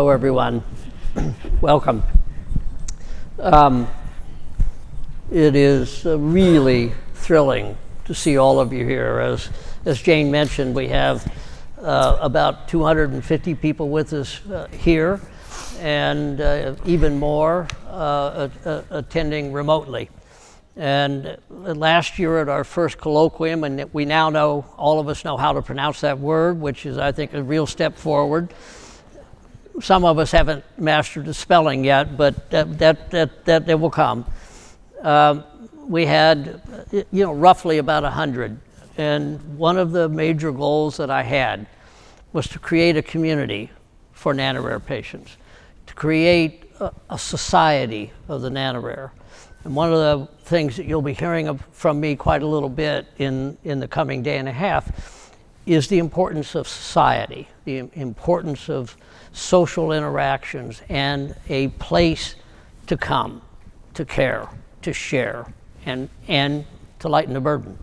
Hello, everyone. Welcome. It is really thrilling to see all of you here. As Jane mentioned, we have about 250 people with us here, and even more attending remotely. And last year at our first colloquium, and we now know, all of us know how to pronounce that word, which is, I think, a real step forward. Some of us haven't mastered the spelling yet, but that will come. We had, roughly about 100. And one of the major goals that I had was to create a community for nano-rare patients, to create a society of the nano-rare. And one of the things that you'll be hearing from me quite a little bit in the coming day and a half is the importance of society, the importance of social interactions and a place to come, to care, to share, and to lighten the burden.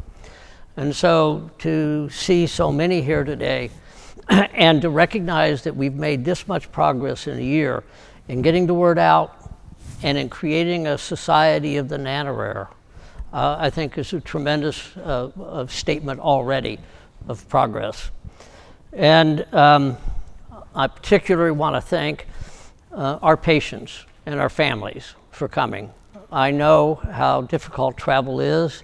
And so to see so many here today and to recognize that we've made this much progress in a year in getting the word out and in creating a society of the nano-rare, I think is a tremendous statement already of progress. And I particularly want to thank our patients and our families for coming. I know how difficult travel is.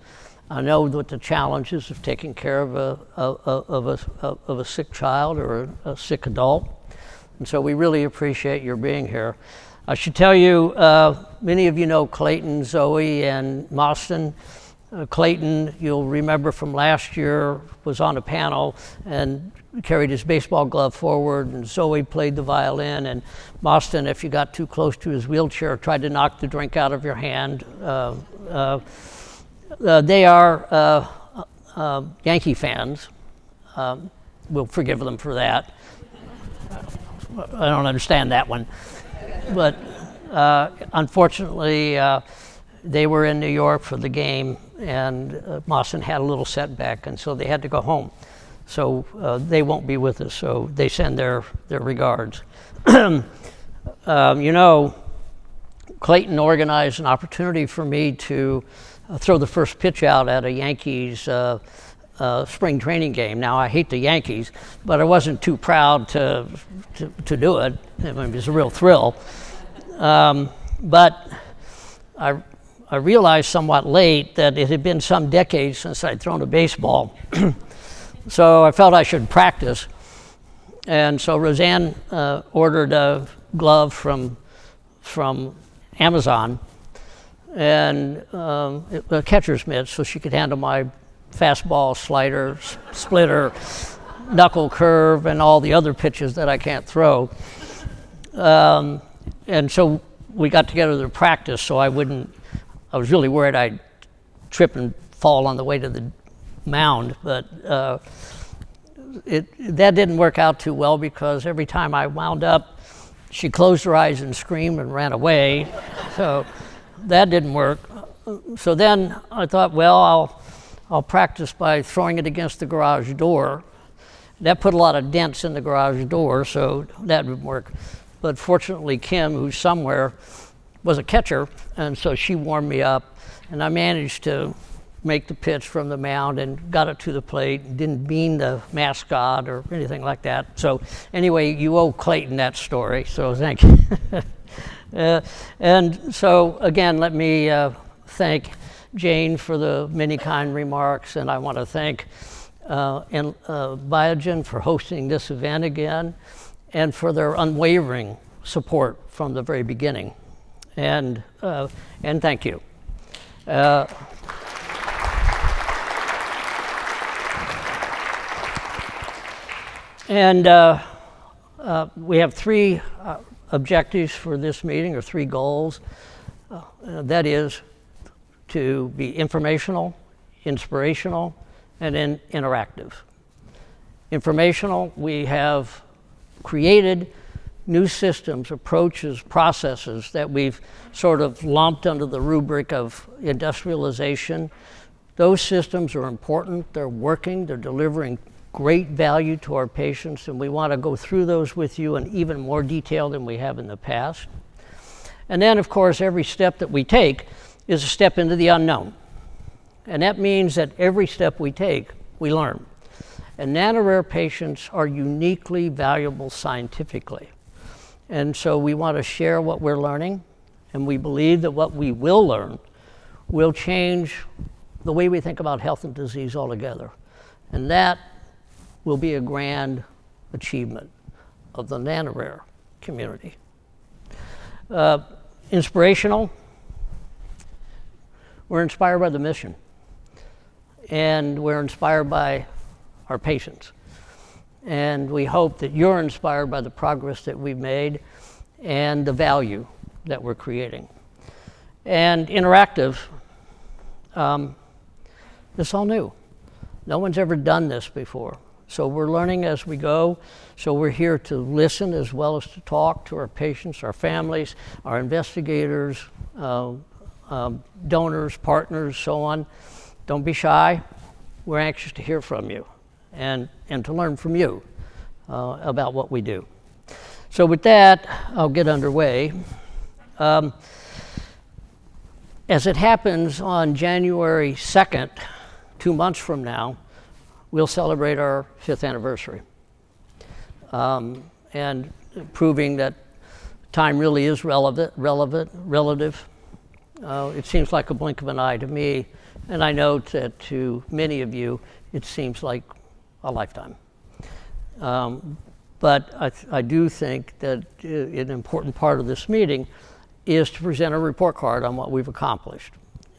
I know what the challenges of taking care of a sick child or a sick adult. And so we really appreciate your being here. I should tell you, many of you know Clayton, Zoe, and Mostyn. Clayton, you'll remember from last year, was on a panel and carried his baseball glove forward, and Zoe played the violin, and Mostyn, if you got too close to his wheelchair, tried to knock the drink out of your hand. They are Yankee fans. We'll forgive them for that. I don't understand that one. But unfortunately, they were in New York for the game, and Mostyn had a little setback, and so they had to go home. So they won't be with us, so they send their regards. Clayton organized an opportunity for me to throw the first pitch out at a Yankees spring training game. Now, I hate the Yankees, but I wasn't too proud to do it. I mean, it was a real thrill. But I realized somewhat late that it had been some decades since I'd thrown a baseball. So I felt I should practice. And so Roseanne ordered a glove from Amazon and a catcher's mitt so she could handle my fastball, slider, splitter, knuckle curve, and all the other pitches that I can't throw. And so we got together to practice, so I was really worried I'd trip and fall on the way to the mound, but that didn't work out too well because every time I wound up, she closed her eyes and screamed and ran away. So that didn't work. So then I thought, well, I'll practice by throwing it against the garage door. That put a lot of dents in the garage door, so that would work. But fortunately, Kim, who's somewhere, was a catcher, and so she warmed me up, and I managed to make the pitch from the mound and got it to the plate. Didn't bean the mascot or anything like that. So anyway, you owe Clayton that story, so thank you. And so again, let me thank Jane for the many kind remarks, and I want to thank Biogen for hosting this event again and for their unwavering support from the very beginning. And thank you. We have three objectives for this meeting, or three goals. That is to be informational, inspirational, and interactive. Informational, we have created new systems, approaches, processes that we've sort of lumped under the rubric of industrialization. Those systems are important, they're working, they're delivering great value to our patients, and we want to go through those with you in even more detail than we have in the past. And then, of course, every step that we take is a step into the unknown. And that means that every step we take, we learn. And nano-rare patients are uniquely valuable scientifically. And so we want to share what we're learning, and we believe that what we will learn will change the way we think about health and disease altogether. And that will be a grand achievement of the nano-rare community. Inspirational. We're inspired by the mission, and we're inspired by our patients. And we hope that you're inspired by the progress that we've made and the value that we're creating. And interactive, this is all new. No one's ever done this before. So we're learning as we go. So we're here to listen as well as to talk to our patients, our families, our investigators, donors, partners, so on. Don't be shy. We're anxious to hear from you and to learn from you about what we do. So with that, I'll get underway. As it happens on January 2nd, 2 months from now, we'll celebrate our 5th anniversary. And proving that time really is relative. It seems like a blink of an eye to me, and I know that to many of you, it seems like a lifetime. But I do think that an important part of this meeting is to present a report card on what we've accomplished.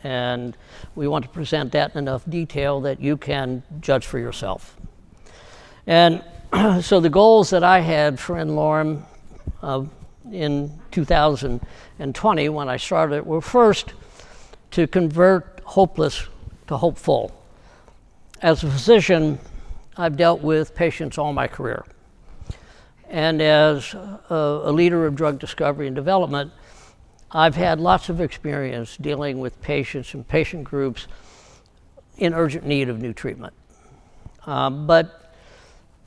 And we want to present that in enough detail that you can judge for yourself. And so the goals that I had for n-Lorem in 2020 when I started were first to convert hopeless to hopeful. As a physician, I've dealt with patients all my career. And as a leader of drug discovery and development, I've had lots of experience dealing with patients and patient groups in urgent need of new treatment. But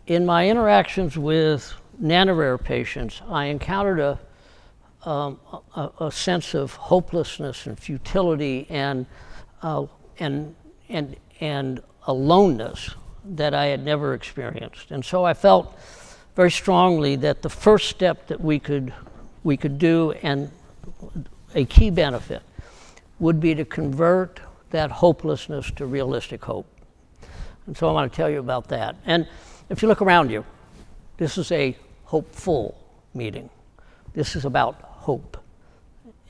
in my interactions with nano-rare patients, I encountered a sense of hopelessness and futility and aloneness that I had never experienced. And so I felt very strongly that the first step that we could do, and a key benefit, would be to convert that hopelessness to realistic hope. And so I want to tell you about that. And if you look around you, this is a hopeful meeting. This is about hope,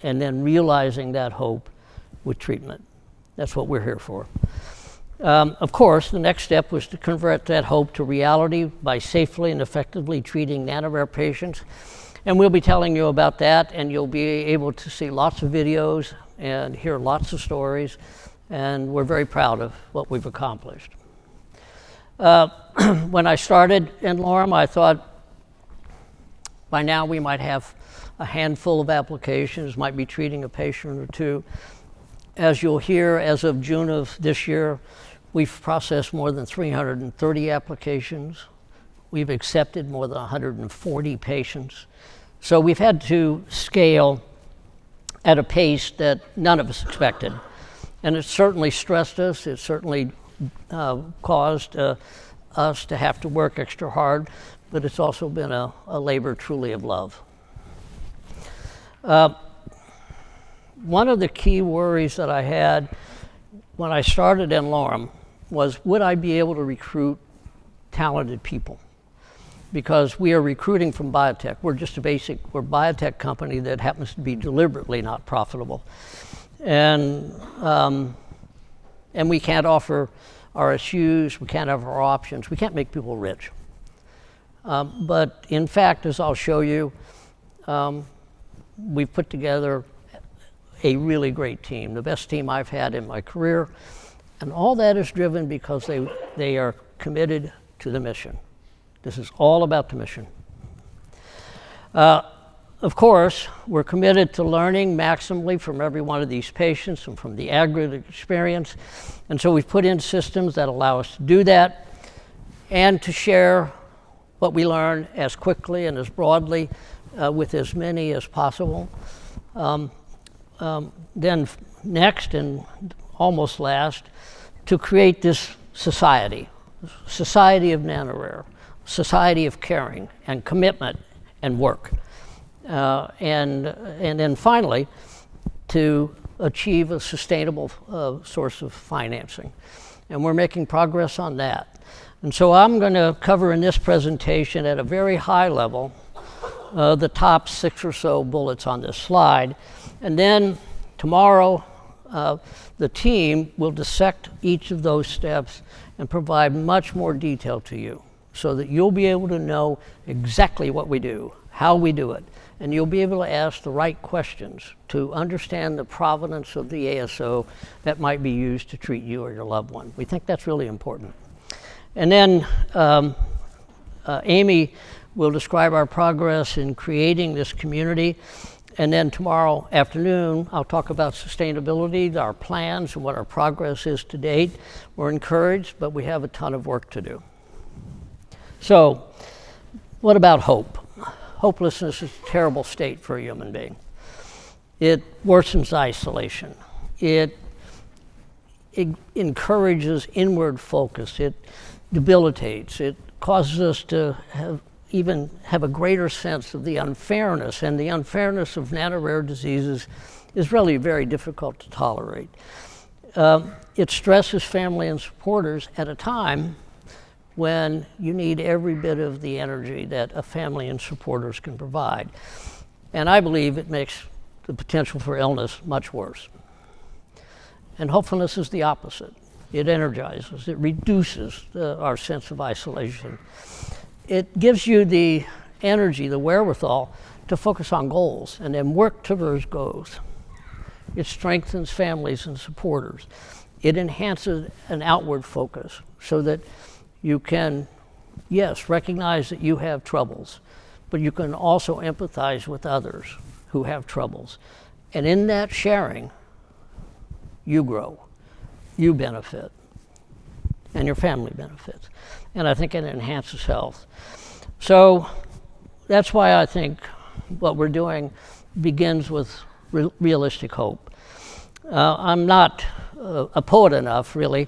and then realizing that hope with treatment. That's what we're here for. Of course, the next step was to convert that hope to reality by safely and effectively treating nano-rare patients. And we'll be telling you about that, and you'll be able to see lots of videos and hear lots of stories, and we're very proud of what we've accomplished. When I started n-Lorem, I thought by now we might have a handful of applications, might be treating a patient or two. As you'll hear, as of June of this year, we've processed more than 330 applications. We've accepted more than 140 patients. So we've had to scale at a pace that none of us expected. And it certainly stressed us. It certainly caused us to have to work extra hard, but it's also been a labor truly of love. One of the key worries that I had when I started n-Lorem was, would I be able to recruit talented people? Because we are recruiting from biotech. We're just we're a biotech company that happens to be deliberately not profitable. And we can't offer RSUs, we can't offer options, we can't make people rich. But in fact, as I'll show you, we've put together a really great team, the best team I've had in my career. And all that is driven because they are committed to the mission. This is all about the mission. Of course, we're committed to learning maximally from every one of these patients and from the aggregate experience. And so we've put in systems that allow us to do that. and to share what we learn as quickly and as broadly with as many as possible. Then next, and almost last, to create this society of Nano-rare, society of caring and commitment and work. And then finally, to achieve a sustainable source of financing. And we're making progress on that. And so I'm going to cover in this presentation at a very high level the top 6 or so bullets on this slide. And then tomorrow, the team will dissect each of those steps and provide much more detail to you so that you'll be able to know exactly what we do, how we do it, and you'll be able to ask the right questions to understand the provenance of the ASO that might be used to treat you or your loved one. We think that's really important. And then Amy will describe our progress in creating this community. And then tomorrow afternoon, I'll talk about sustainability, our plans, and what our progress is to date. We're encouraged, but we have a ton of work to do. So, what about hope? Hopelessness is a terrible state for a human being. It worsens isolation. It encourages inward focus. It debilitates. It causes us to even have a greater sense of the unfairness, and the unfairness of nano-rare diseases is really very difficult to tolerate. It stresses family and supporters at a time when you need every bit of the energy that a family and supporters can provide. And I believe it makes the potential for illness much worse. And hopefulness is the opposite. It energizes, it reduces our sense of isolation. It gives you the energy, the wherewithal to focus on goals and then work towards goals. It strengthens families and supporters. It enhances an outward focus so that you can, yes, recognize that you have troubles, but you can also empathize with others who have troubles. And in that sharing, you grow, you benefit, and your family benefits. And I think it enhances health. So that's why I think what we're doing begins with realistic hope. I'm not a poet enough, really,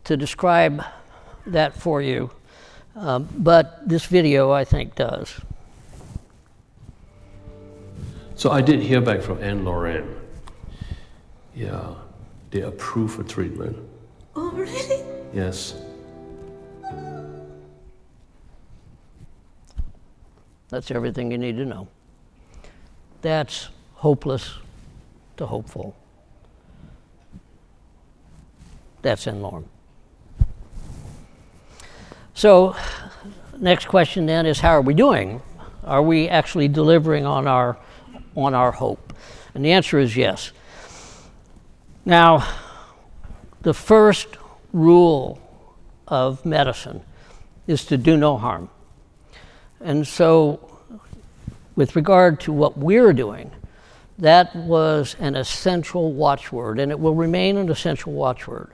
to describe that for you, but this video, I think, does. So I did hear back from n-Lorem. Yeah, they approved a treatment. Oh, really? Yes. That's everything you need to know. That's hopeless to hopeful. That's n-Lorem. So, next question then is, how are we doing? Are we actually delivering on our hope? And the answer is yes. Now, the first rule of medicine is to do no harm. And so, with regard to what we're doing, that was an essential watchword, and it will remain an essential watchword.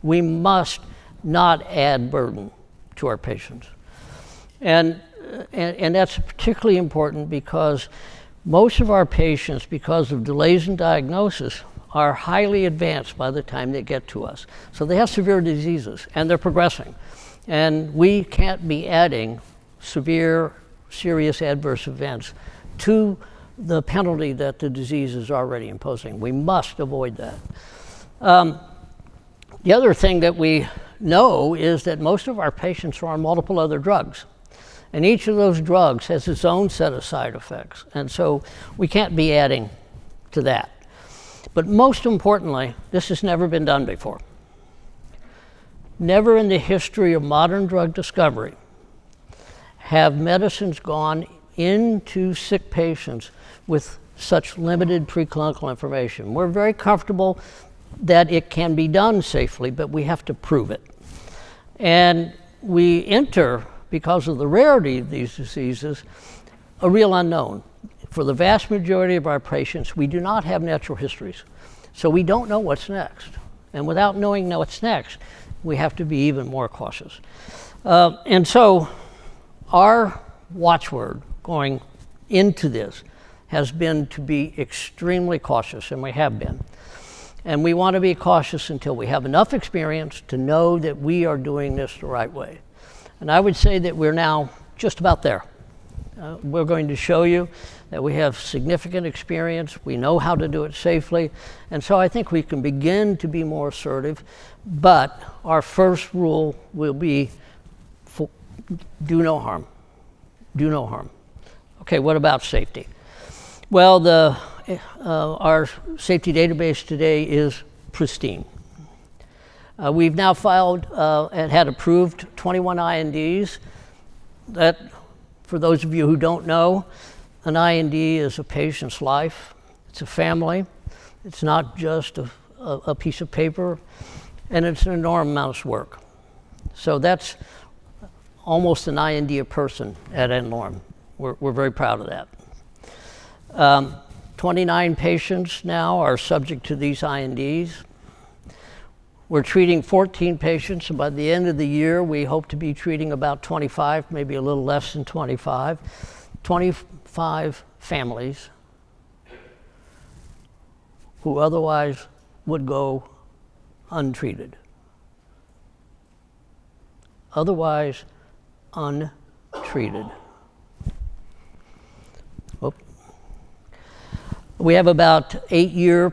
We must not add burden to our patients. And that's particularly important because most of our patients, because of delays in diagnosis, are highly advanced by the time they get to us. So they have severe diseases, and they're progressing. And we can't be adding severe, serious adverse events to the penalty that the disease is already imposing. We must avoid that. The other thing that we know is that most of our patients are on multiple other drugs. And each of those drugs has its own set of side effects. And so we can't be adding to that. But most importantly, this has never been done before. Never in the history of modern drug discovery have medicines gone into sick patients with such limited preclinical information. We're very comfortable that it can be done safely, but we have to prove it. And we enter, because of the rarity of these diseases, a real unknown. For the vast majority of our patients, we do not have natural histories. So we don't know what's next. And without knowing what's next, we have to be even more cautious. And so our watchword going into this has been to be extremely cautious, and we have been. And we want to be cautious until we have enough experience to know that we are doing this the right way. And I would say that we're now just about there. We're going to show you that we have significant experience, we know how to do it safely, and so I think we can begin to be more assertive, but our first rule will be do no harm. Do no harm. Okay, what about safety? Well, our safety database today is pristine. We've now filed and had approved 21 INDs. That, for those of you who don't know, an IND is a patient's life. It's a family. It's not just a piece of paper, and it's an enormous amount of work. So that's almost an IND a person at n-Lorem. We're very proud of that. 29 patients now are subject to these INDs. We're treating 14 patients, and by the end of the year, we hope to be treating about 25, maybe a little less than 25. 25 families who otherwise would go untreated. Otherwise untreated. We have about 8-year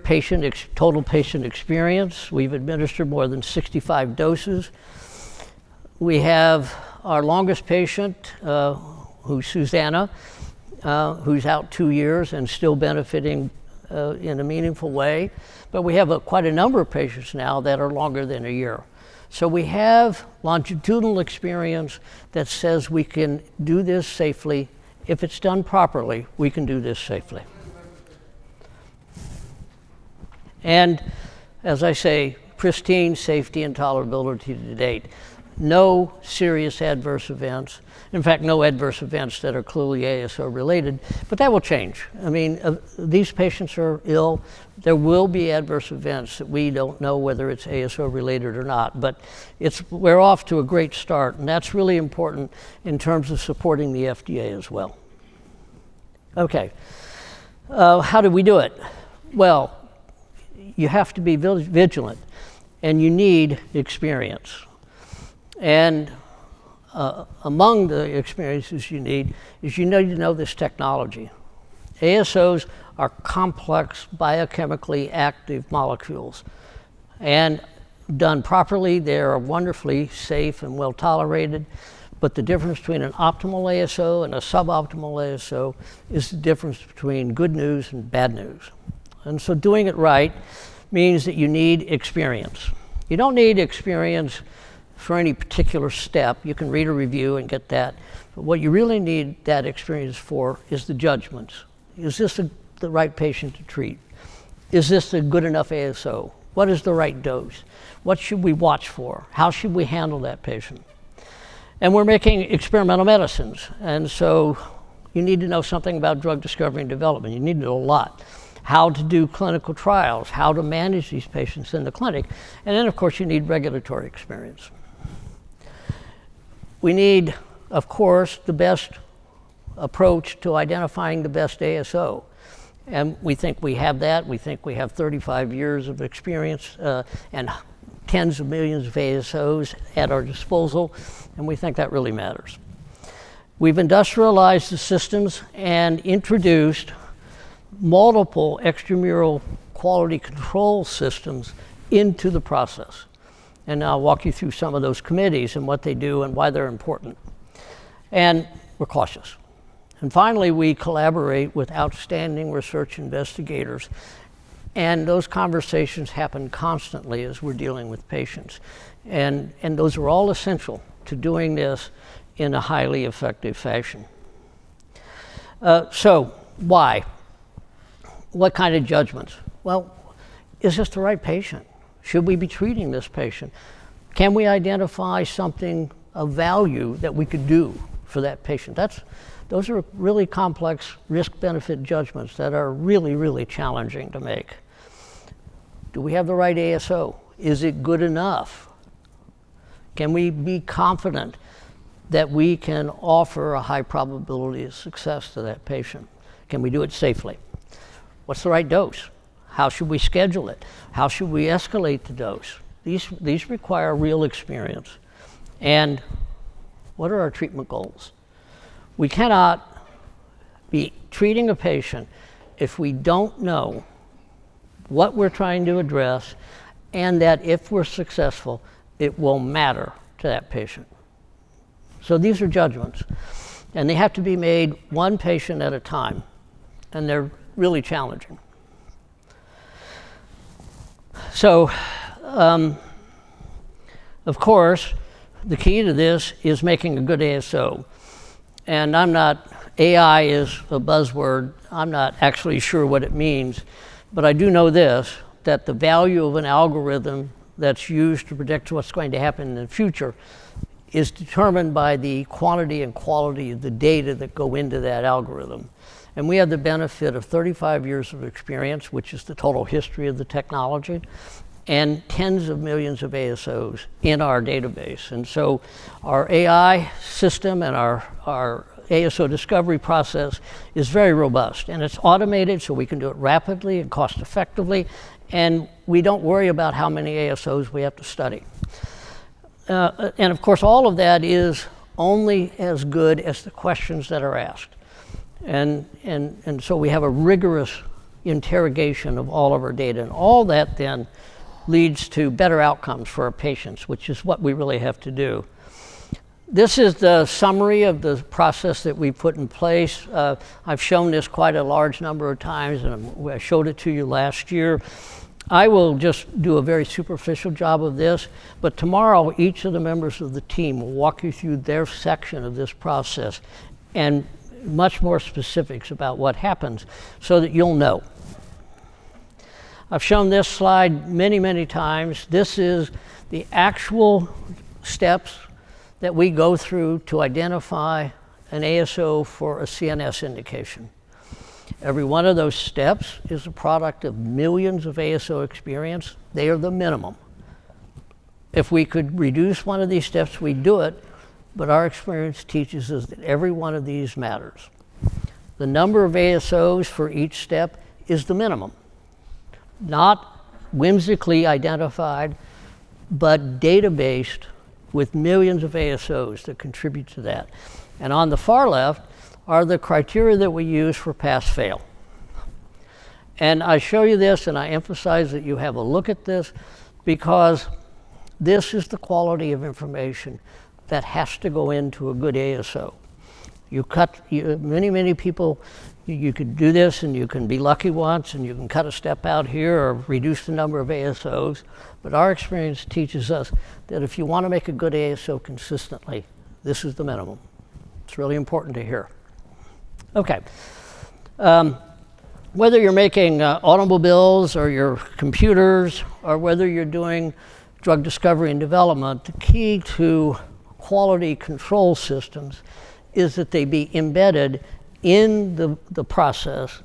total patient experience. We've administered more than 65 doses. We have our longest patient, who's Susanna, who's out 2 years and still benefiting in a meaningful way. But we have quite a number of patients now that are longer than a year. So we have longitudinal experience that says we can do this safely. If it's done properly, we can do this safely. And as I say, pristine safety and tolerability to date. No serious adverse events. In fact, no adverse events that are clearly ASO related, but that will change. I mean, these patients are ill. There will be adverse events that we don't know whether it's ASO related or not, but we're off to a great start, and that's really important in terms of supporting the FDA as well. Okay, how do we do it? Well, you have to be vigilant, and you need experience. And among the experiences you need is you need to know this technology. ASOs are complex biochemically active molecules, and done properly, they are wonderfully safe and well tolerated. But the difference between an optimal ASO and a suboptimal ASO is the difference between good news and bad news. And so doing it right means that you need experience. You don't need experience for any particular step. You can read a review and get that. But what you really need that experience for is the judgments. Is this the right patient to treat? Is this a good enough ASO? What is the right dose? What should we watch for? How should we handle that patient? And we're making experimental medicines. And so you need to know something about drug discovery and development. You need to know a lot. How to do clinical trials, how to manage these patients in the clinic. And then, of course, you need regulatory experience. We need, of course, the best approach to identifying the best ASO. And we think we have that. We think we have 35 years of experience and tens of millions of ASOs at our disposal, and we think that really matters. We've industrialized the systems and introduced multiple extramural quality control systems into the process. And I'll walk you through some of those committees and what they do and why they're important. And we're cautious. And finally, we collaborate with outstanding research investigators. And those conversations happen constantly as we're dealing with patients. And those are all essential to doing this in a highly effective fashion. So why? What kind of judgments? Well, is this the right patient? Should we be treating this patient? Can we identify something of value that we could do for that patient? Those are really complex risk-benefit judgments that are really, really challenging to make. Do we have the right ASO? Is it good enough? Can we be confident that we can offer a high probability of success to that patient? Can we do it safely? What's the right dose? How should we schedule it? How should we escalate the dose? These require real experience. And what are our treatment goals? We cannot be treating a patient if we don't know what we're trying to address, and that if we're successful, it will matter to that patient. So these are judgments, and they have to be made one patient at a time, and they're really challenging. So, of course, the key to this is making a good ASO. And AI is a buzzword. I'm not actually sure what it means, but I do know this, that the value of an algorithm that's used to predict what's going to happen in the future is determined by the quantity and quality of the data that go into that algorithm. And we have the benefit of 35 years of experience, which is the total history of the technology, and tens of millions of ASOs in our database. And so our AI system and our ASO discovery process is very robust, and it's automated so we can do it rapidly and cost effectively, and we don't worry about how many ASOs we have to study. And of course, all of that is only as good as the questions that are asked. And so we have a rigorous interrogation of all of our data, and all that then leads to better outcomes for our patients, which is what we really have to do. This is the summary of the process that we put in place. I've shown this quite a large number of times, and I showed it to you last year. I will just do a very superficial job of this, but tomorrow each of the members of the team will walk you through their section of this process and much more specifics about what happens so that you'll know. I've shown this slide many, many times. This is the actual steps that we go through to identify an ASO for a CNS indication. Every one of those steps is a product of millions of ASO experience. They are the minimum. If we could reduce one of these steps, we'd do it, but our experience teaches us that every one of these matters. The number of ASOs for each step is the minimum. Not whimsically identified, but data-based with millions of ASOs that contribute to that. And on the far left are the criteria that we use for pass-fail. And I show you this, and I emphasize that you have a look at this, because this is the quality of information that has to go into a good ASO. Many people, you could do this and you can be lucky once and you can cut a step out here or reduce the number of ASOs, but our experience teaches us that if you want to make a good ASO consistently, this is the minimum. It's really important to hear. Okay. Whether you're making automobiles or your computers, or whether you're doing drug discovery and development, the key to quality control systems is that they be embedded in the process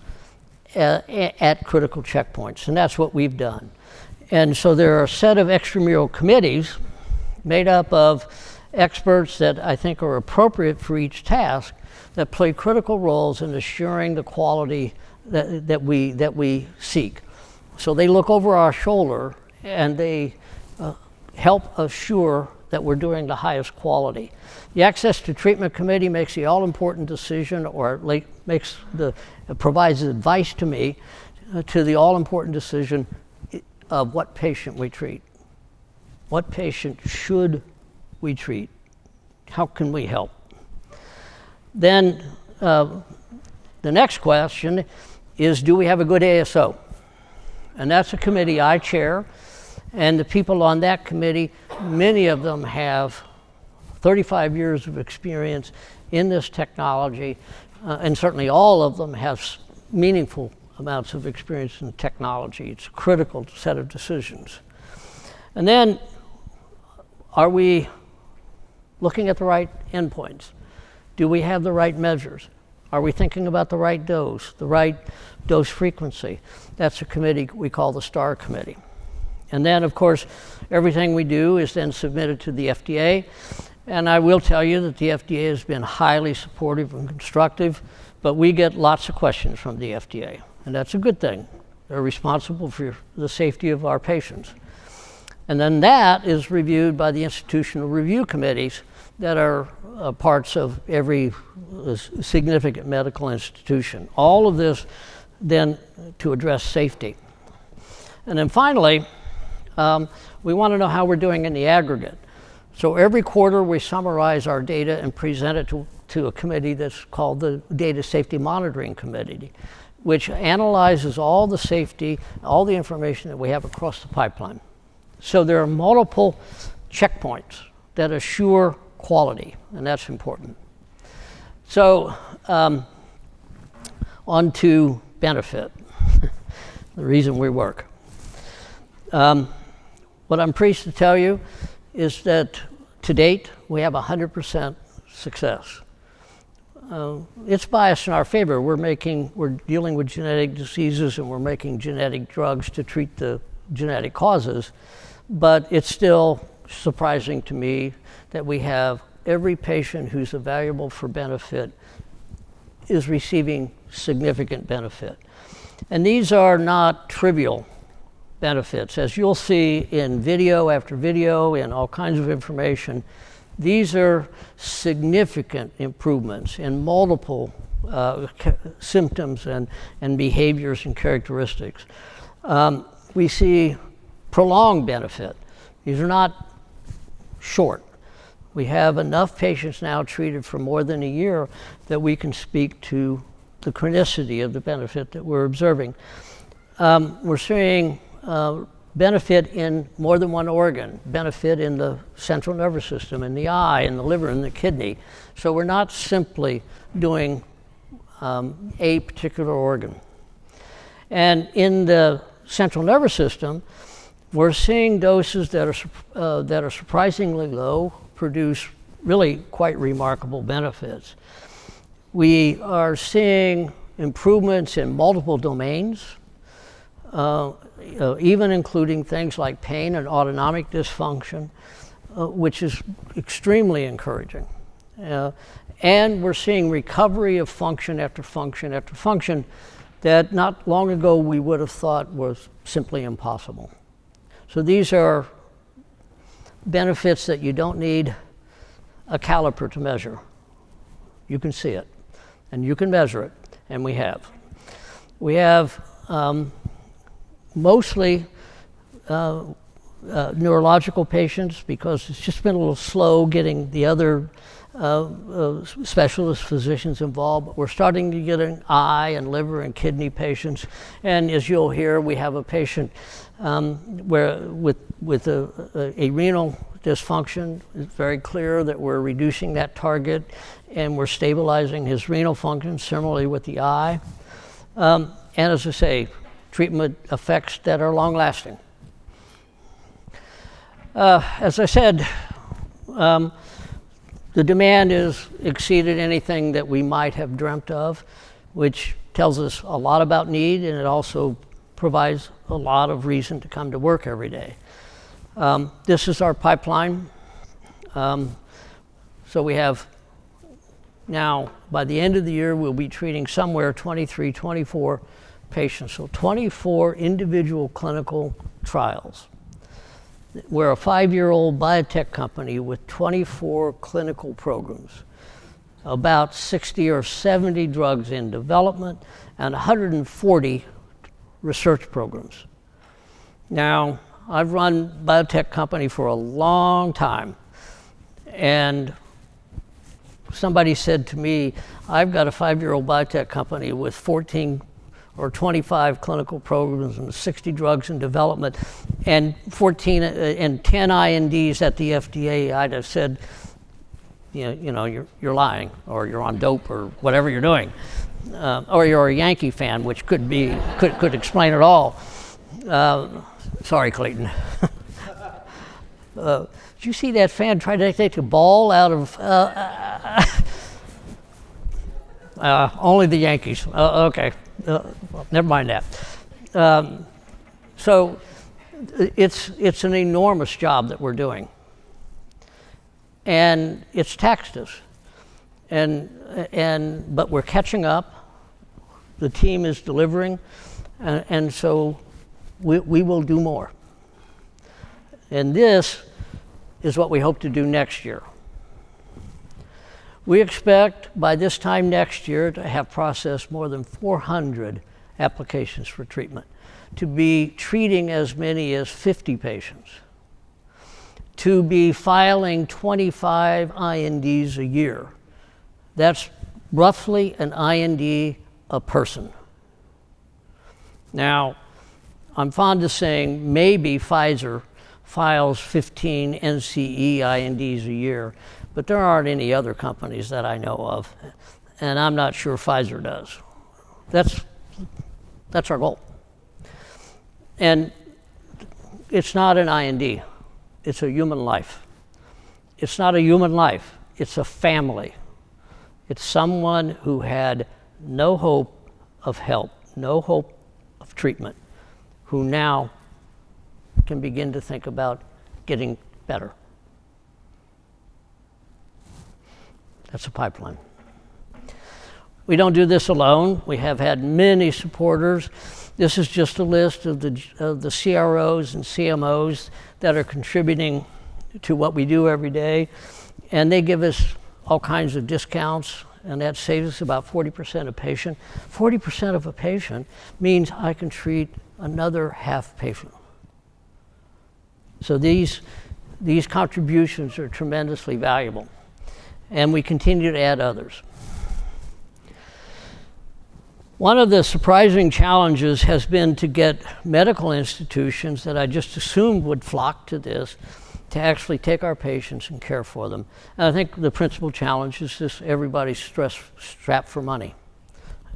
at critical checkpoints, and that's what we've done. And so there are a set of extramural committees made up of experts that I think are appropriate for each task that play critical roles in assuring the quality that we seek. So they look over our shoulder and they help assure that we're doing the highest quality. The Access to Treatment Committee makes the all-important decision, or provides advice to me to the all-important decision of what patient we treat. What patient should we treat? How can we help? Then the next question is, do we have a good ASO? And that's a committee I chair, and the people on that committee, many of them have 35 years of experience in this technology, and certainly all of them have meaningful amounts of experience in technology. It's a critical set of decisions. And then, are we looking at the right endpoints? Do we have the right measures? Are we thinking about the right dose frequency? That's a committee we call the STAR committee. And then, of course, everything we do is then submitted to the FDA. And I will tell you that the FDA has been highly supportive and constructive, but we get lots of questions from the FDA, and that's a good thing. They're responsible for the safety of our patients. And then that is reviewed by the institutional review committees that are parts of every significant medical institution. All of this then to address safety. And then finally, we want to know how we're doing in the aggregate. So every quarter we summarize our data and present it to a committee that's called the Data Safety Monitoring Committee, which analyzes all the safety, all the information that we have across the pipeline. So there are multiple checkpoints that assure quality, and that's important. So on to benefit, the reason we work. What I'm pleased to tell you is that to date, we have 100% success. It's biased in our favor. We're dealing with genetic diseases and we're making genetic drugs to treat the genetic causes, but it's still surprising to me that we have every patient who's evaluable for benefit is receiving significant benefit. And these are not trivial benefits. As you'll see in video after video and all kinds of information, these are significant improvements in multiple symptoms and behaviors and characteristics. We see prolonged benefit. These are not short. We have enough patients now treated for more than a year that we can speak to the chronicity of the benefit that we're observing. We're seeing benefit in more than one organ, benefit in the central nervous system, in the eye, in the liver, in the kidney. So we're not simply doing a particular organ. And in the central nervous system, we're seeing doses that are surprisingly low produce really quite remarkable benefits. We are seeing improvements in multiple domains, even including things like pain and autonomic dysfunction, which is extremely encouraging. And we're seeing recovery of function after function after function that not long ago we would have thought was simply impossible. So these are benefits that you don't need a caliper to measure. You can see it, and you can measure it, and we have. We have mostly neurological patients because it's just been a little slow getting the other specialist physicians involved. But we're starting to get an eye and liver and kidney patients. And as you'll hear, we have a patient with a renal dysfunction. It's very clear that we're reducing that target and we're stabilizing his renal function, similarly with the eye. And as I say, treatment effects that are long-lasting. As I said, the demand has exceeded anything that we might have dreamt of, which tells us a lot about need, and it also provides a lot of reason to come to work every day. This is our pipeline. So we have now, by the end of the year, we'll be treating somewhere 23, 24 patients. So 24 individual clinical trials. We're a 5-year-old biotech company with 24 clinical programs, about 60 or 70 drugs in development, and 140 research programs. Now, I've run biotech company for a long time, and somebody said to me, I've got a 5-year-old biotech company with 14 or 25 clinical programs and 60 drugs in development and 14 and 10 INDs at the FDA. I'd have said, you're lying, or you're on dope, or whatever you're doing, or you're a Yankee fan, which could explain it all. Sorry, Clayton. Did you see that fan try to take a ball out of? Only the Yankees. Okay. Well, never mind that. So it's an enormous job that we're doing. And it's taxed us. But we're catching up. The team is delivering. And so we will do more. And this is what we hope to do next year. We expect by this time next year to have processed more than 400 applications for treatment, to be treating as many as 50 patients, to be filing 25 INDs a year. That's roughly an IND a person. Now, I'm fond of saying maybe Pfizer files 15 NCE INDs a year, but there aren't any other companies that I know of, and I'm not sure Pfizer does. That's our goal. And it's not an IND, it's a human life. It's not a human life, it's a family. It's someone who had no hope of help, no hope of treatment, who now can begin to think about getting better. That's a pipeline. We don't do this alone. We have had many supporters. This is just a list of the CROs and CMOs that are contributing to what we do every day. And they give us all kinds of discounts, and that saves us about 40% a patient. 40% of a patient means I can treat another half patient. So these contributions are tremendously valuable, and we continue to add others. One of the surprising challenges has been to get medical institutions that I just assumed would flock to this to actually take our patients and care for them. And I think the principal challenge is just everybody's strapped for money.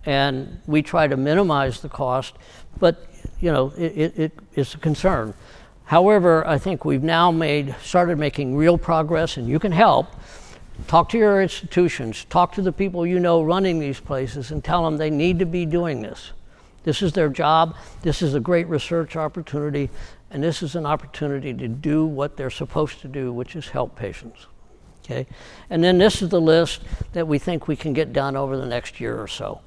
And we try to minimize the cost, but it's a concern. However, I think we've now started making real progress, and you can help. Talk to your institutions, talk to the people you know running these places, and tell them they need to be doing this. This is their job, this is a great research opportunity, and this is an opportunity to do what they're supposed to do, which is help patients. Okay? And then this is the list that we think we can get done over the next year or so.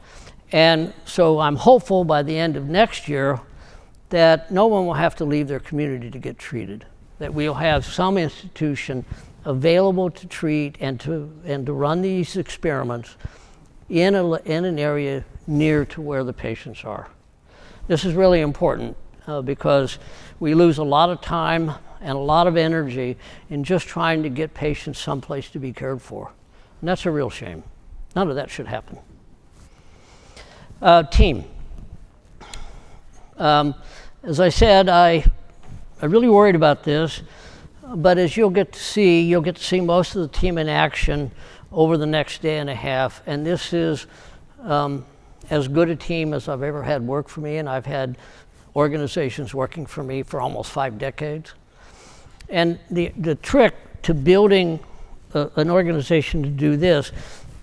And so I'm hopeful by the end of next year that no one will have to leave their community to get treated, that we'll have some institution available to treat and to run these experiments in an area near to where the patients are. This is really important because we lose a lot of time and a lot of energy in just trying to get patients someplace to be cared for. And that's a real shame. None of that should happen. Team. As I said, I really worried about this, but as you'll get to see most of the team in action over the next day and a half, and this is as good a team as I've ever had work for me, and I've had organizations working for me for almost 5 decades. And the trick to building an organization to do this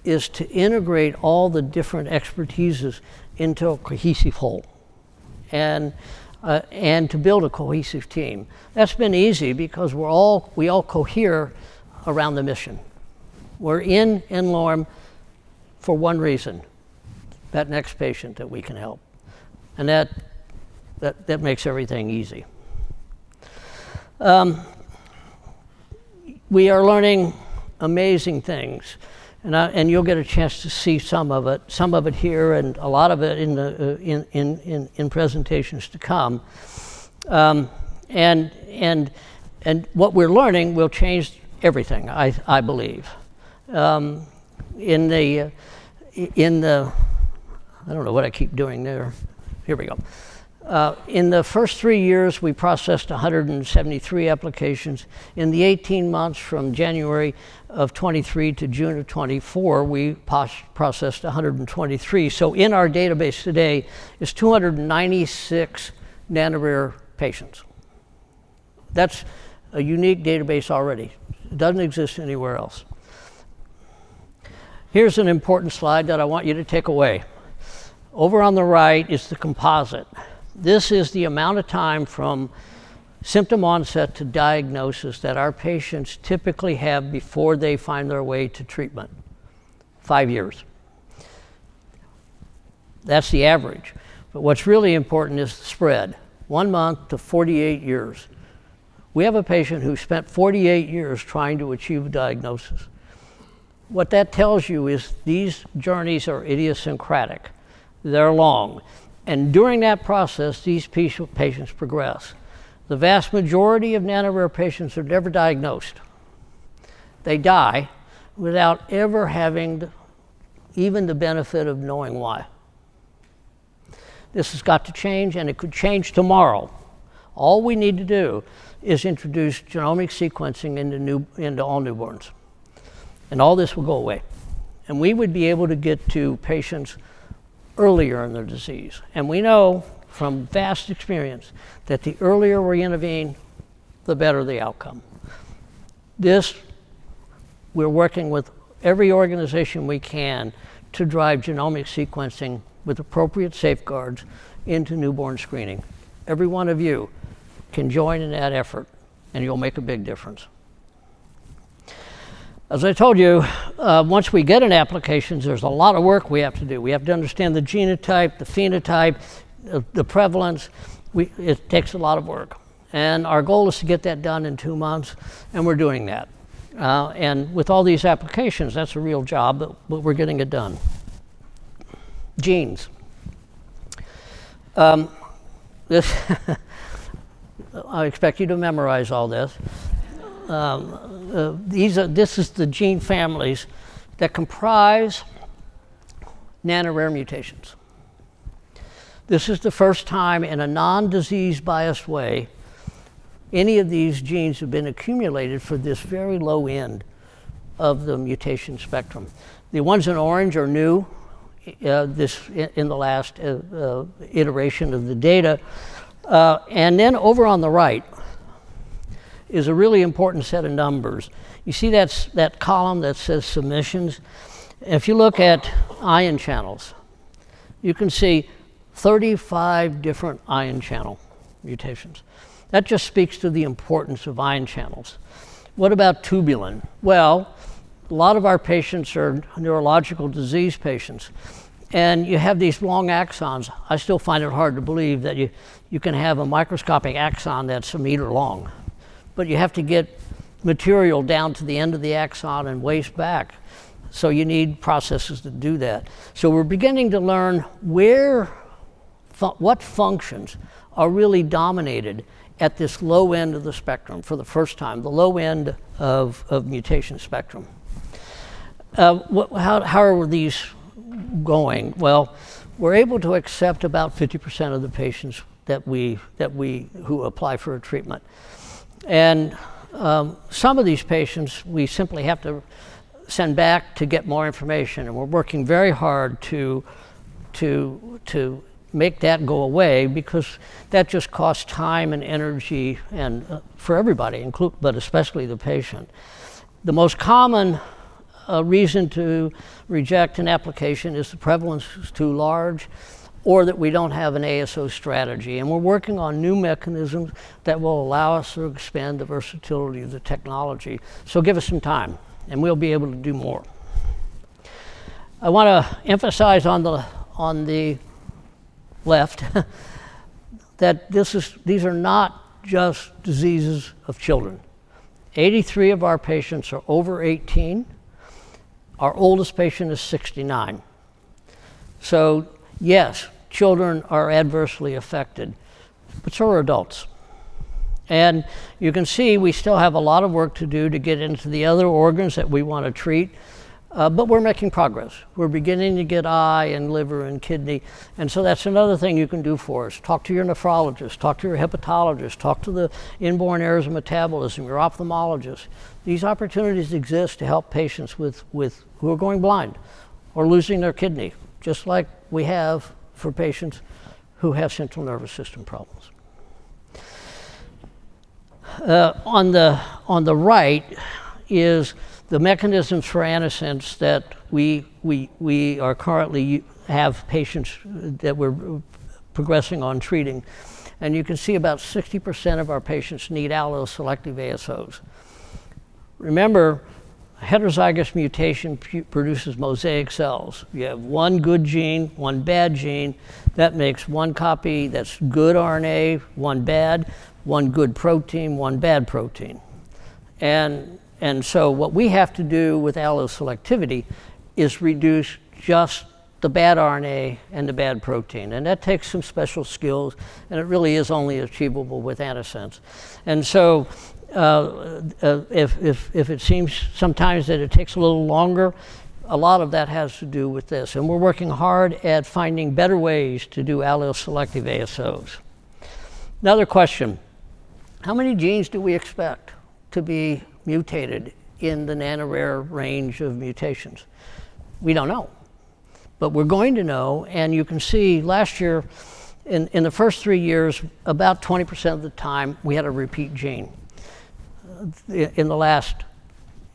is to integrate all the different expertises into a cohesive whole, and to build a cohesive team. That's been easy because we all cohere around the mission. We're in n-Lorem for one reason: that next patient that we can help, and that makes everything easy. We are learning amazing things, and you'll get a chance to see some of it here, and a lot of it in presentations to come. And what we're learning will change everything, I believe. In the I don't know what I keep doing there. Here we go. In the first 3 years, we processed 173 applications. In the 18 months from January of 23 to June of 24, we processed 123. So in our database today is 296 nano-rare patients. That's a unique database already. It doesn't exist anywhere else. Here's an important slide that I want you to take away. Over on the right is the composite. This is the amount of time from symptom onset to diagnosis that our patients typically have before they find their way to treatment. 5 years. That's the average. But what's really important is the spread, 1 month to 48 years. We have a patient who spent 48 years trying to achieve a diagnosis. What that tells you is these journeys are idiosyncratic. They're long. And during that process, these patients progress. The vast majority of nano-rare patients are never diagnosed. They die without ever having even the benefit of knowing why. This has got to change, and it could change tomorrow. All we need to do is introduce genomic sequencing into all newborns. And all this will go away. And we would be able to get to patients earlier in their disease. And we know from vast experience that the earlier we intervene, the better the outcome. We're working with every organization we can to drive genomic sequencing with appropriate safeguards into newborn screening. Every one of you can join in that effort, and you'll make a big difference. As I told you, once we get in applications, there's a lot of work we have to do. We have to understand the genotype, the phenotype, the prevalence. It takes a lot of work. And our goal is to get that done in 2 months, and we're doing that. And with all these applications, that's a real job, but we're getting it done. Genes. I expect you to memorize all this. This is the gene families that comprise nano-rare mutations. This is the first time in a non-disease biased way any of these genes have been accumulated for this very low end of the mutation spectrum. The ones in orange are new in the last iteration of the data. And then over on the right is a really important set of numbers. You see that column that says submissions? If you look at ion channels, you can see 35 different ion channel mutations. That just speaks to the importance of ion channels. What about tubulin? Well, a lot of our patients are neurological disease patients, and you have these long axons. I still find it hard to believe that you can have a microscopic axon that's 1 meter long, but you have to get material down to the end of the axon and waste back. So you need processes to do that. So we're beginning to learn what functions are really dominated at this low end of the spectrum for the first time, the low end of mutation spectrum. How are these going? Well, we're able to accept about 50% of the patients who apply for a treatment. And some of these patients we simply have to send back to get more information, and we're working very hard to make that go away, because that just costs time and energy and for everybody, but especially the patient. The most common reason to reject an application is the prevalence is too large, or that we don't have an ASO strategy. And we're working on new mechanisms that will allow us to expand the versatility of the technology. So give us some time, and we'll be able to do more. I want to emphasize on the left that these are not just diseases of children. 83 of our patients are over 18. Our oldest patient is 69. So yes, children are adversely affected, but so are adults. And you can see we still have a lot of work to do to get into the other organs that we want to treat. But we're making progress. We're beginning to get eye and liver and kidney. And so that's another thing you can do for us. Talk to your nephrologist, talk to your hepatologist, talk to the inborn errors of metabolism, your ophthalmologist. These opportunities exist to help patients who are going blind or losing their kidney, just like we have for patients who have central nervous system problems. On the right is the mechanisms for antisense that we are currently have patients that we're progressing on treating. And you can see about 60% of our patients need allele-selective ASOs. Remember, heterozygous mutation produces mosaic cells. You have one good gene, one bad gene. That makes one copy that's good RNA, one bad, one good protein, one bad protein. And so what we have to do with allele-selectivity is reduce just the bad RNA and the bad protein. And that takes some special skills, and it really is only achievable with antisense. And so if it seems sometimes that it takes a little longer, a lot of that has to do with this. And we're working hard at finding better ways to do allele-selective ASOs. Another question, how many genes do we expect to be mutated in the nano-rare range of mutations? We don't know, but we're going to know. And you can see last year, in the first 3 years, about 20% of the time we had a repeat gene. In the last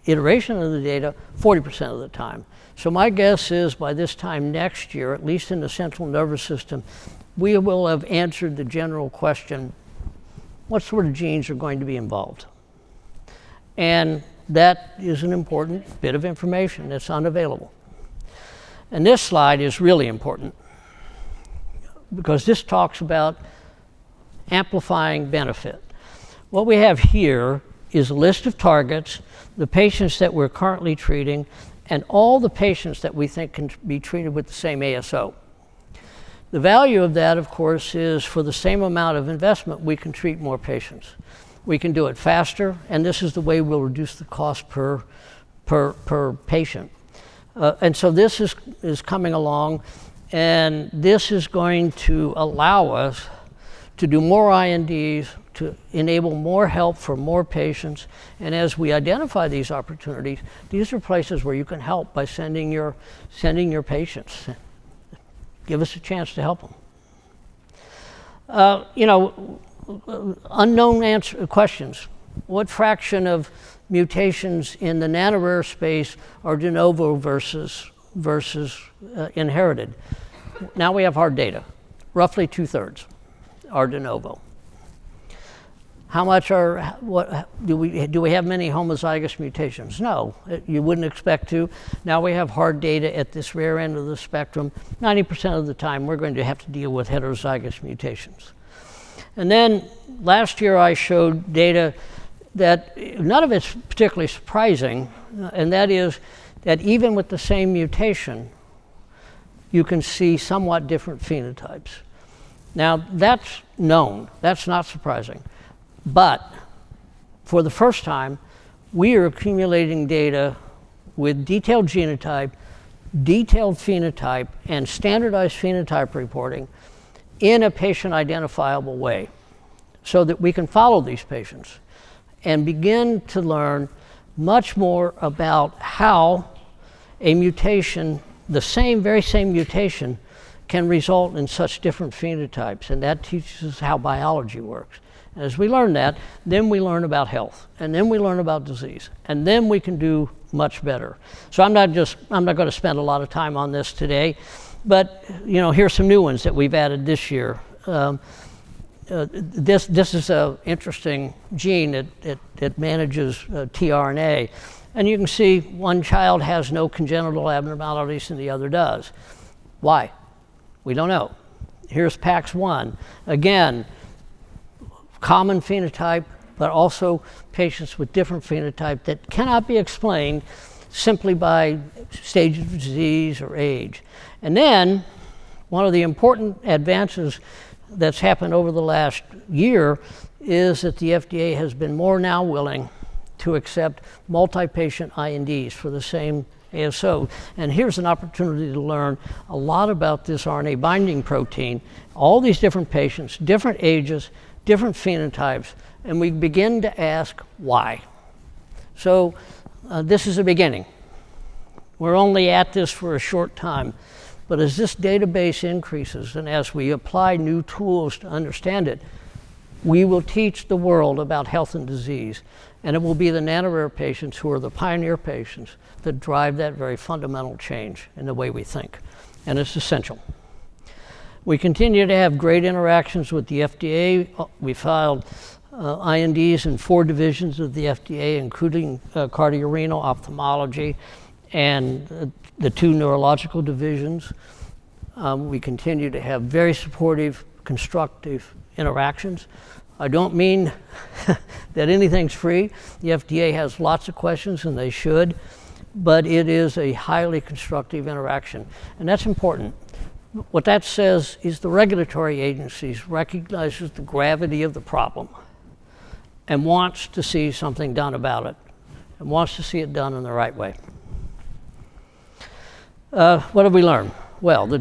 iteration of the data, 40% of the time. So my guess is by this time next year, at least in the central nervous system, we will have answered the general question, what sort of genes are going to be involved? And that is an important bit of information that's unavailable. And this slide is really important because this talks about amplifying benefit. What we have here is a list of targets, the patients that we're currently treating, and all the patients that we think can be treated with the same ASO. The value of that, of course, is for the same amount of investment, we can treat more patients. We can do it faster, and this is the way we'll reduce the cost per patient. And so this is coming along, and this is going to allow us to do more INDs, to enable more help for more patients. And as we identify these opportunities, these are places where you can help by sending your patients. Give us a chance to help them. Unknown questions. What fraction of mutations in the nano-rare space are de novo versus inherited? Now we have hard data. Roughly 2/3 are de novo. How much do we have many homozygous mutations? No, you wouldn't expect to. Now we have hard data at this rare end of the spectrum. 90% of the time we're going to have to deal with heterozygous mutations. And then last year I showed data that none of it's particularly surprising, and that is that even with the same mutation, you can see somewhat different phenotypes. Now that's known, that's not surprising. But for the first time, we are accumulating data with detailed genotype, detailed phenotype, and standardized phenotype reporting in a patient identifiable way so that we can follow these patients and begin to learn much more about how a mutation, the very same mutation, can result in such different phenotypes. And that teaches us how biology works. As we learn that, then we learn about health, and then we learn about disease, and then we can do much better. So I'm not going to spend a lot of time on this today, but here's some new ones that we've added this year. This is an interesting gene that manages tRNA, and you can see one child has no congenital abnormalities and the other does. Why? We don't know. Here's PAX1. Again, common phenotype, but also patients with different phenotype that cannot be explained simply by stage of disease or age. And then one of the important advances that's happened over the last year is that the FDA has been more now willing to accept multi-patient INDs for the same ASO. And here's an opportunity to learn a lot about this RNA binding protein, all these different patients, different ages, different phenotypes, and we begin to ask why. So this is a beginning. We're only at this for a short time, but as this database increases and as we apply new tools to understand it, we will teach the world about health and disease, and it will be the nano-rare patients who are the pioneer patients that drive that very fundamental change in the way we think, and it's essential. We continue to have great interactions with the FDA. We filed INDs in 4 divisions of the FDA, including cardiorenal, ophthalmology, and the 2 neurological divisions. We continue to have very supportive, constructive interactions. I don't mean that anything's free. The FDA has lots of questions, and they should, but it is a highly constructive interaction, and that's important. What that says is the regulatory agencies recognizes the gravity of the problem and wants to see something done about it, and wants to see it done in the right way. What have we learned? Well, the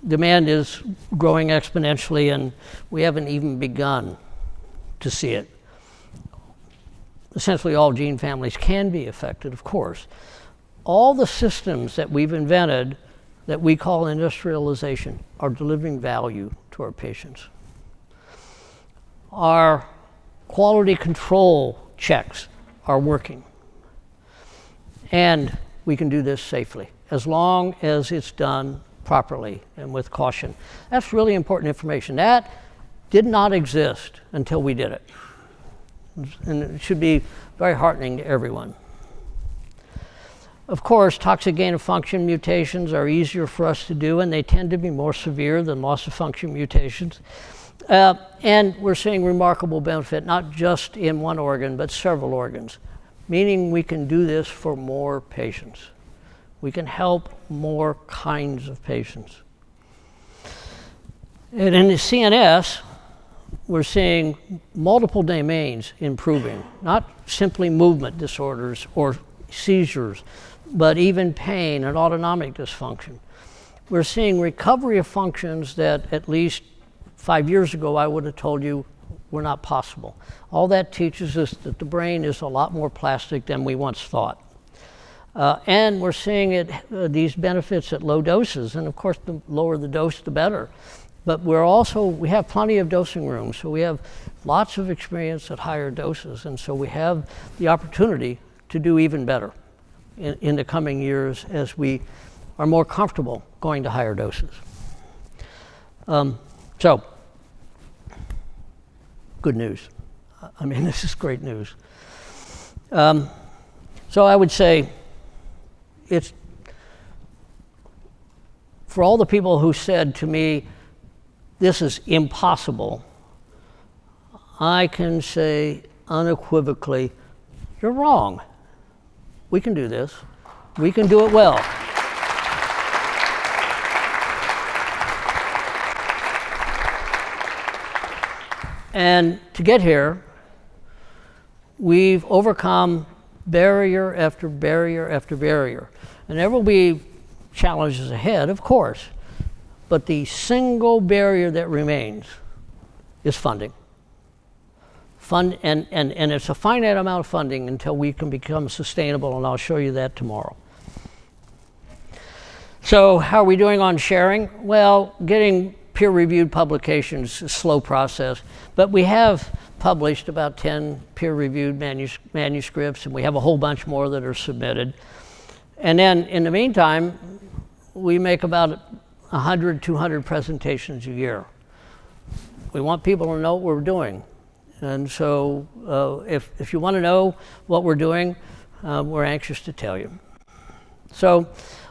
demand is growing exponentially, and we haven't even begun to see it. Essentially, all gene families can be affected, of course. All the systems that we've invented that we call industrialization are delivering value to our patients. Our quality control checks are working. And we can do this safely, as long as it's done properly and with caution. That's really important information. That did not exist until we did it. And it should be very heartening to everyone. Of course, toxic gain-of-function mutations are easier for us to do, and they tend to be more severe than loss-of-function mutations. And we're seeing remarkable benefit, not just in one organ, but several organs, meaning we can do this for more patients. We can help more kinds of patients. And in the CNS, we're seeing multiple domains improving, not simply movement disorders or seizures, but even pain and autonomic dysfunction. We're seeing recovery of functions that at least 5 years ago I would have told you were not possible. All that teaches us that the brain is a lot more plastic than we once thought. And we're seeing these benefits at low doses, and of course the lower the dose, the better. But we have plenty of dosing rooms, so we have lots of experience at higher doses, and so we have the opportunity to do even better in the coming years as we are more comfortable going to higher doses. So, good news. I mean, this is great news. So I would say it's, for all the people who said to me, this is impossible, I can say unequivocally, you're wrong. We can do this. We can do it well. And to get here, we've overcome barrier after barrier after barrier. And there will be challenges ahead, of course, but the single barrier that remains is funding. And it's a finite amount of funding until we can become sustainable, and I'll show you that tomorrow. So how are we doing on sharing? Well, getting peer-reviewed publications is a slow process, but we have published about 10 peer-reviewed manuscripts, and we have a whole bunch more that are submitted. And then in the meantime, we make about 100, 200 presentations a year. We want people to know what we're doing. And so if you want to know what we're doing, we're anxious to tell you. So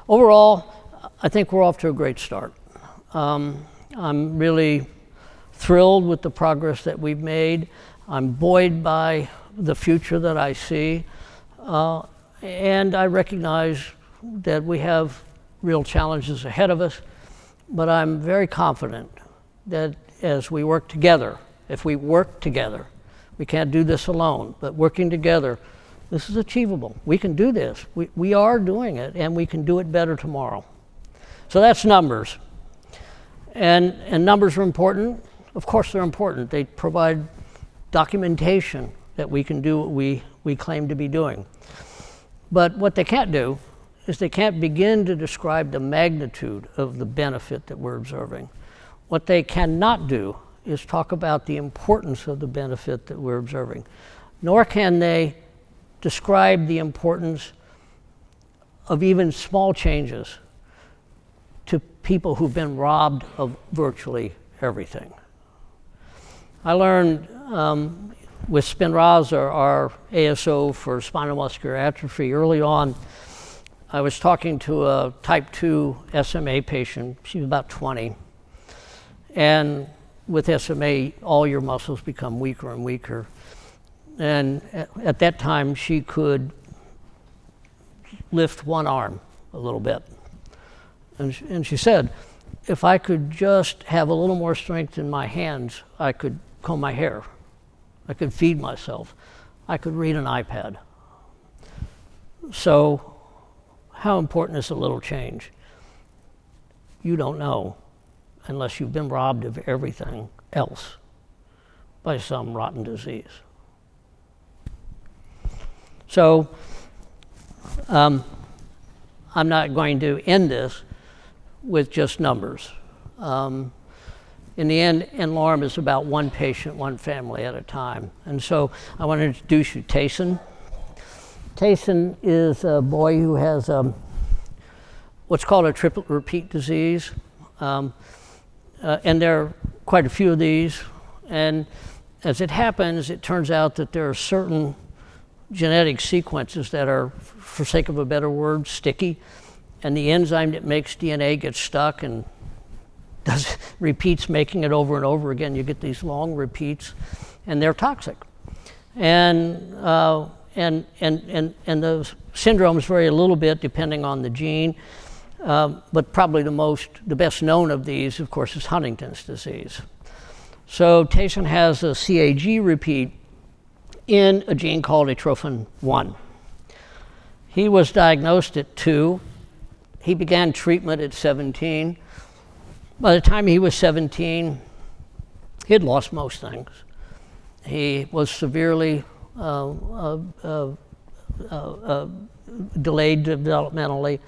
overall, I think we're off to a great start. I'm really thrilled with the progress that we've made. I'm buoyed by the future that I see. And I recognize that we have real challenges ahead of us, but I'm very confident that as we work together, if we work together, we can't do this alone, but working together, this is achievable. We can do this. We are doing it, and we can do it better tomorrow. So that's numbers. And numbers are important. Of course they're important. They provide documentation that we can do what we claim to be doing. But what they can't do is they can't begin to describe the magnitude of the benefit that we're observing. What they cannot do is talk about the importance of the benefit that we're observing, nor can they describe the importance of even small changes to people who've been robbed of virtually everything. I learned with SPINRAZA, our ASO for spinal muscular atrophy, early on, I was talking to a type 2 SMA patient. She was about 20. And with SMA, all your muscles become weaker and weaker. And at that time, she could lift one arm a little bit. And she said, if I could just have a little more strength in my hands, I could comb my hair. I could feed myself. I could read an iPad. So how important is a little change? You don't know unless you've been robbed of everything else by some rotten disease. So I'm not going to end this with just numbers. In the end, n-Lorem is about one patient, one family at a time. And so I want to introduce you to Tayson. Tayson is a boy who has what's called a triplet repeat disease. And there are quite a few of these. And as it happens, it turns out that there are certain genetic sequences that are, for sake of a better word, sticky. And the enzyme that makes DNA gets stuck and repeats making it over and over again. You get these long repeats, and they're toxic. And the syndromes vary a little bit depending on the gene, but probably the best known of these, of course, is Huntington's disease. So Tayson has a CAG repeat in a gene called atrophin 1. He was diagnosed at 2. He began treatment at 17. By the time he was 17, he had lost most things. He was severely delayed developmentally.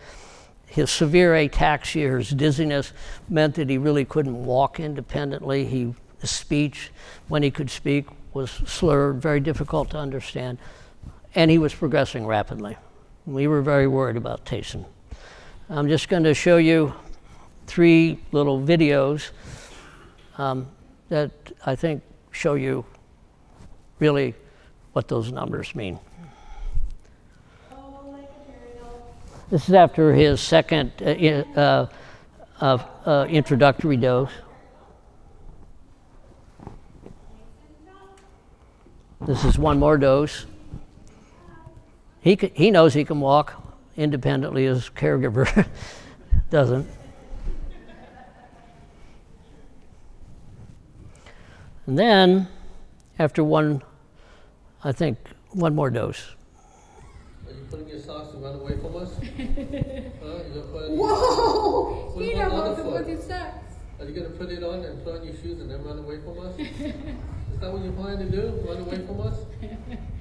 His severe ataxia, his dizziness, meant that he really couldn't walk independently. His speech, when he could speak, was slurred, very difficult to understand, and he was progressing rapidly. We were very worried about Tayson. I'm just going to show you 3 little videos that I think show you really what those numbers mean. This is after his second introductory dose. This is one more dose. He knows he can walk independently. His caregiver doesn't. And then, after one more dose. Are you putting your socks to run away from us? Whoa! He knows how to put his socks. Are you going to put it on and put on your shoes and then run away from us? Is that what you're planning to do? Run away from us?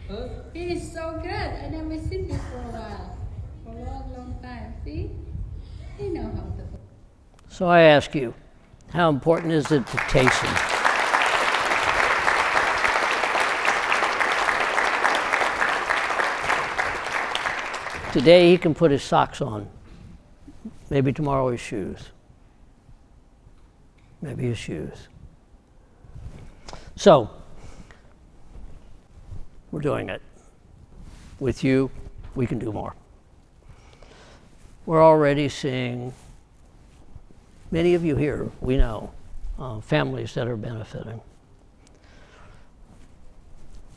Huh? He is so good. I never seen this for a while. For a long, long time. See? He knows how to put. So I ask you, how important is it to Tayson? Today he can put his socks on. Maybe tomorrow his shoes. Maybe his shoes. So, we're doing it. With you, we can do more. We're already seeing many of you here, we know, families that are benefiting.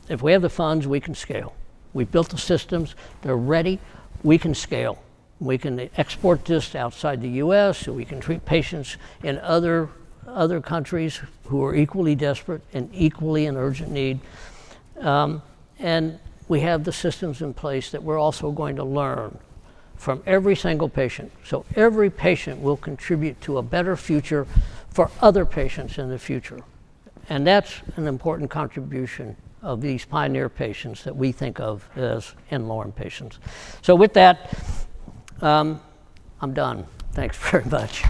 If we have the funds, we can scale. We've built the systems, they're ready, we can scale. We can export this outside the US, so we can treat patients in other countries who are equally desperate and equally in urgent need. And we have the systems in place that we're also going to learn from every single patient. So every patient will contribute to a better future for other patients in the future. And that's an important contribution of these pioneer patients that we think of as n-Lorem patients. So with that, I'm done. Thanks very much.